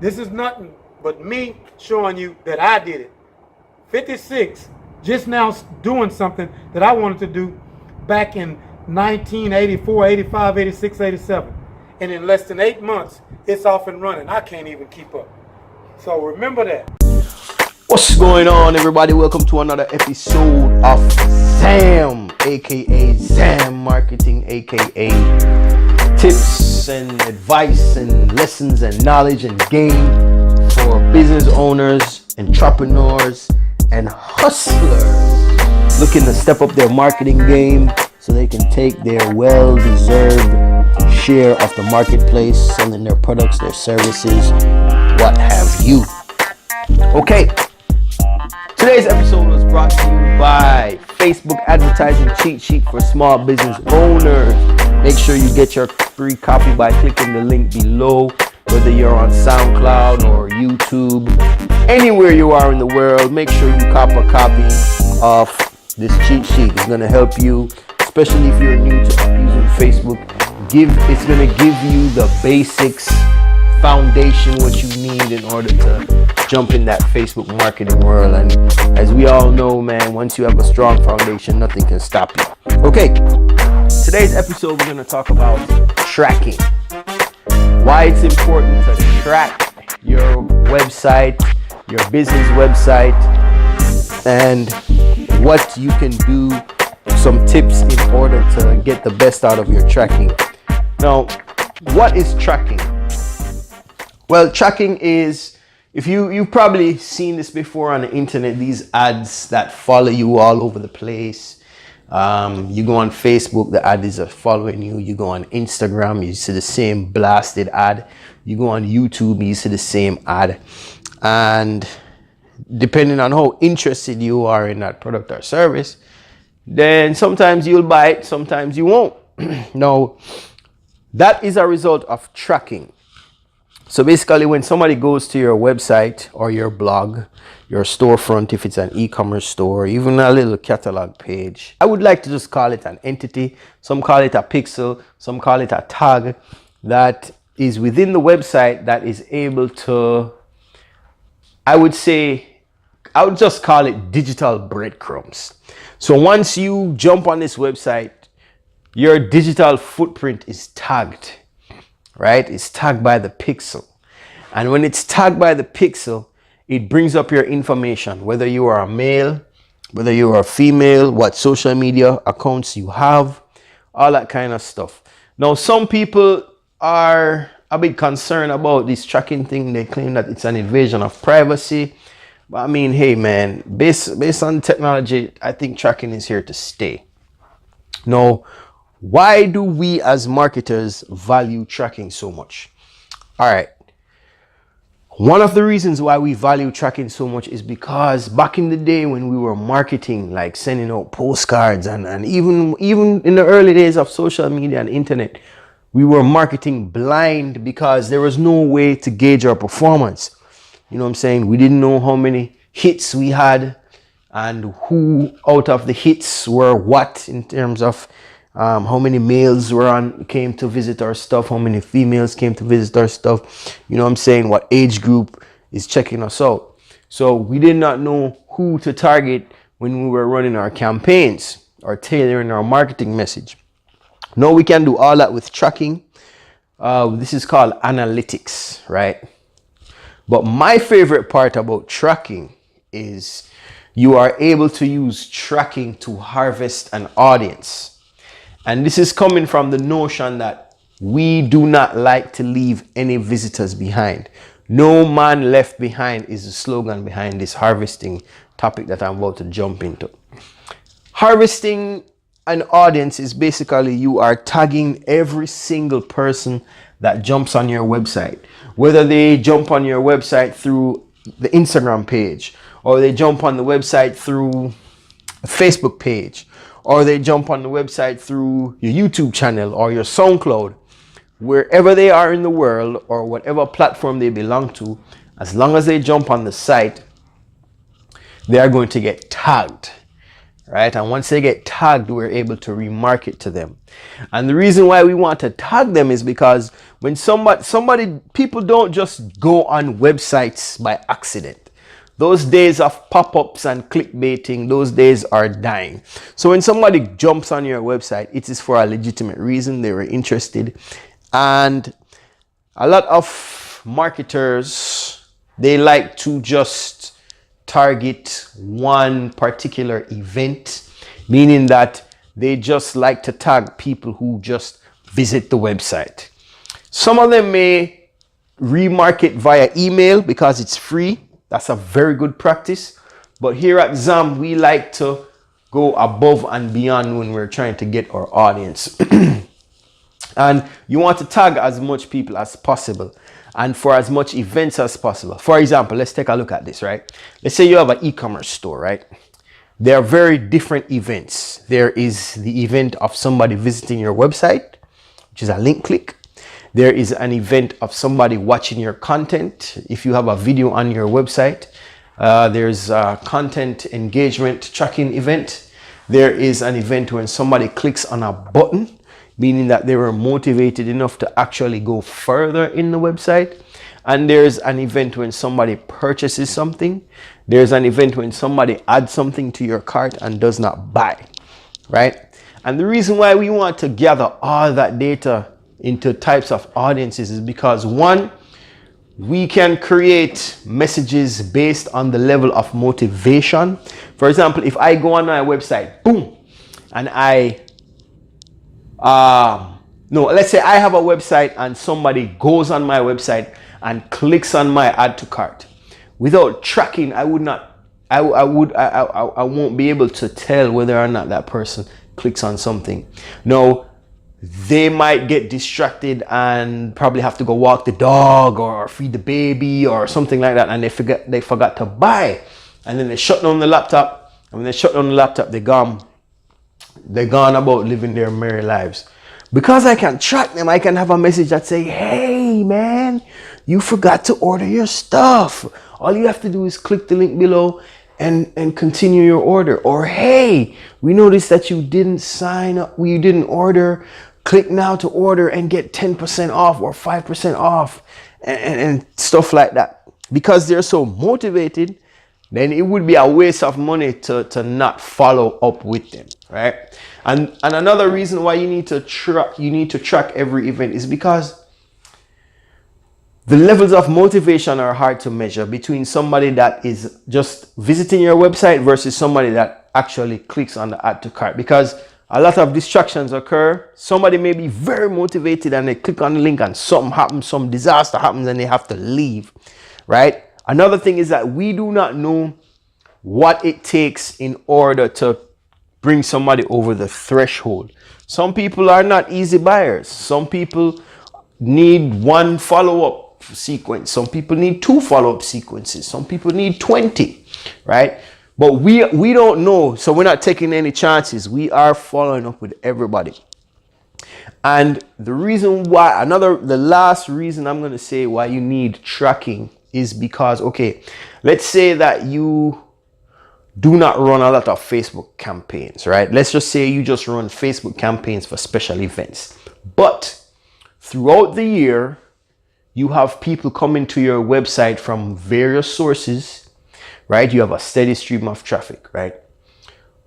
This is nothing but me showing you that I did it. 56, just now doing something that I wanted to do back in 1984, 85, 86, 87. And in less than 8 months, it's off and running. I can't even keep up. So remember that. What's going on, everybody? Welcome to another episode of Zam, aka Zam Marketing, aka tips and advice and lessons and knowledge and game for business owners, entrepreneurs, and hustlers looking to step up their marketing game so they can take their well-deserved share of the marketplace, selling their products, their services, what have you. Okay, today's episode was brought to you by Facebook Advertising Cheat Sheet for Small Business Owners. Make sure you get your free copy by clicking the link below, whether you're on SoundCloud or YouTube, anywhere you are in the world. Make sure you cop a copy of this cheat sheet. It's going to help you, especially if you're new to using Facebook. It's going to give you the basics, foundation, what you need in order to jump in that Facebook marketing world. And as we all know, man, once you have a strong foundation, nothing can stop you. Okay, today's episode we're going to talk about tracking. Why it's important to track your website, your business website, and what you can do, some tips in order to get the best out of your tracking. Now, what is tracking? Well, tracking is, if you've probably seen this before on the internet, these ads that follow you all over the place. You go on Facebook, the ads are following you. You go on Instagram, you see the same blasted ad. You go on YouTube, you see the same ad. And depending on how interested you are in that product or service, then sometimes you'll buy it, sometimes you won't. Now, that is a result of tracking. So basically, when somebody goes to your website or your blog, your storefront, if it's an e-commerce store, even a little catalog page, I would like to just call it an entity. Some call it a pixel, some call it a tag that is within the website that is able to, I would just call it digital breadcrumbs. So once you jump on this website, your digital footprint is tagged, right? It's tagged by the pixel. And when it's tagged by the pixel, it brings up your information, whether you are a male, whether you are a female, what social media accounts you have, all that kind of stuff. Now, some people are a bit concerned about this tracking thing. They claim that it's an invasion of privacy. But I mean, hey man, based on technology, I think tracking is here to stay. Now, why do we as marketers value tracking so much? All right. One of the reasons why we value tracking so much is because back in the day when we were marketing, like sending out postcards and even in the early days of social media and internet, we were marketing blind because there was no way to gauge our performance. You know what I'm saying? We didn't know how many hits we had and who out of the hits were what in terms of how many males came to visit our stuff, how many females came to visit our stuff, you know what I'm saying, what age group is checking us out. So we did not know who to target when we were running our campaigns or tailoring our marketing message. Now we can do all that with tracking. This is called analytics, right? But my favorite part about tracking is you are able to use tracking to harvest an audience. And this is coming from the notion that we do not like to leave any visitors behind. No man left behind is the slogan behind this harvesting topic that I'm about to jump into. Harvesting an audience is basically you are tagging every single person that jumps on your website. Whether they jump on your website through the Instagram page, or they jump on the website through a Facebook page, or they jump on the website through your YouTube channel or your SoundCloud, wherever they are in the world or whatever platform they belong to, as long as they jump on the site, they are going to get tagged, right? And once they get tagged, we're able to remarket to them. And the reason why we want to tag them is because when people don't just go on websites by accident. Those days of pop-ups and clickbaiting, those days are dying. So when somebody jumps on your website, it is for a legitimate reason. They were interested. And a lot of marketers, they like to just target one particular event, meaning that they just like to tag people who just visit the website. Some of them may remarket via email because it's free. That's a very good practice. But here at ZAM, we like to go above and beyond when we're trying to get our audience. And you want to tag as much people as possible and for as much events as possible. For example, let's take a look at this, right? Let's say you have an e-commerce store, right? There are very different events. There is the event of somebody visiting your website, which is a link click. There is an event of somebody watching your content. If you have a video on your website, there's a content engagement tracking event. There is an event when somebody clicks on a button, meaning that they were motivated enough to actually go further in the website. And there's an event when somebody purchases something. There's an event when somebody adds something to your cart and does not buy, right? And the reason why we want to gather all that data into types of audiences is because, one, we can create messages based on the level of motivation. For example, if I go on my website, boom, and let's say I have a website and somebody goes on my website and clicks on my add to cart. Without tracking, I won't be able to tell whether or not that person clicks on something. Now, they might get distracted and probably have to go walk the dog or feed the baby or something like that, and they forgot to buy, and then they shut down the laptop. And when they shut down the laptop, they're gone about living their merry lives. Because I can track them, I can have a message that say, hey man, you forgot to order your stuff. All you have to do is click the link below and continue your order. Or hey, we noticed that you didn't sign up, you didn't order. Click now to order and get 10% off or 5% off and stuff like that. Because they're so motivated, then it would be a waste of money to not follow up with them, right? And another reason why you need to track every event is because the levels of motivation are hard to measure between somebody that is just visiting your website versus somebody that actually clicks on the add to cart, because a lot of distractions occur. Somebody may be very motivated and they click on the link and something happens, some disaster happens and they have to leave, right? Another thing is that we do not know what it takes in order to bring somebody over the threshold. Some people are not easy buyers. Some people need one follow-up sequence. Some people need 2 follow-up sequences. Some people need 20, right? But we don't know, so we're not taking any chances. We are following up with everybody. And the reason why, the last reason I'm going to say why you need tracking is because, okay, let's say that you do not run a lot of Facebook campaigns, right? Let's just say you just run Facebook campaigns for special events. But throughout the year, you have people coming to your website from various sources, right? You have a steady stream of traffic, right?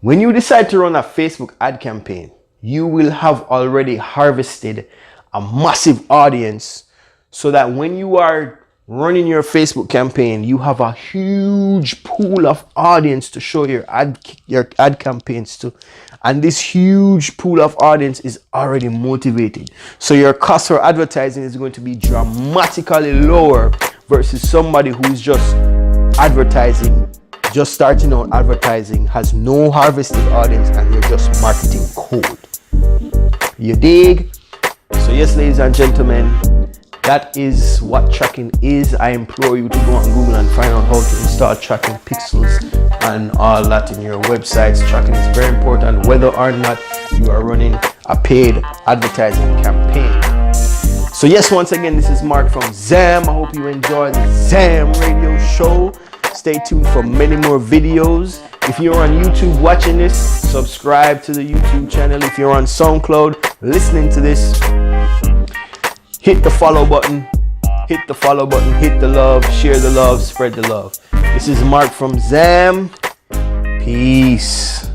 When you decide to run a Facebook ad campaign, you will have already harvested a massive audience so that when you are running your Facebook campaign, you have a huge pool of audience to show your ad campaigns to. And this huge pool of audience is already motivated. So your cost for advertising is going to be dramatically lower versus somebody who's just advertising, just starting out advertising, has no harvested audience, and you're just marketing cold. You dig? So yes, ladies and gentlemen, that is what tracking is. I implore you to go on Google and find out how to install tracking pixels and all that in your websites. Tracking is very important whether or not you are running a paid advertising campaign. So yes, once again, this is Mark from ZAM. I hope you enjoy the ZAM radio show. Stay tuned for many more videos. If you're on YouTube watching this, subscribe to the YouTube channel. If you're on SoundCloud listening to this, hit the follow button. Hit the follow button, hit the love, share the love, spread the love. This is Mark from Zam. Peace.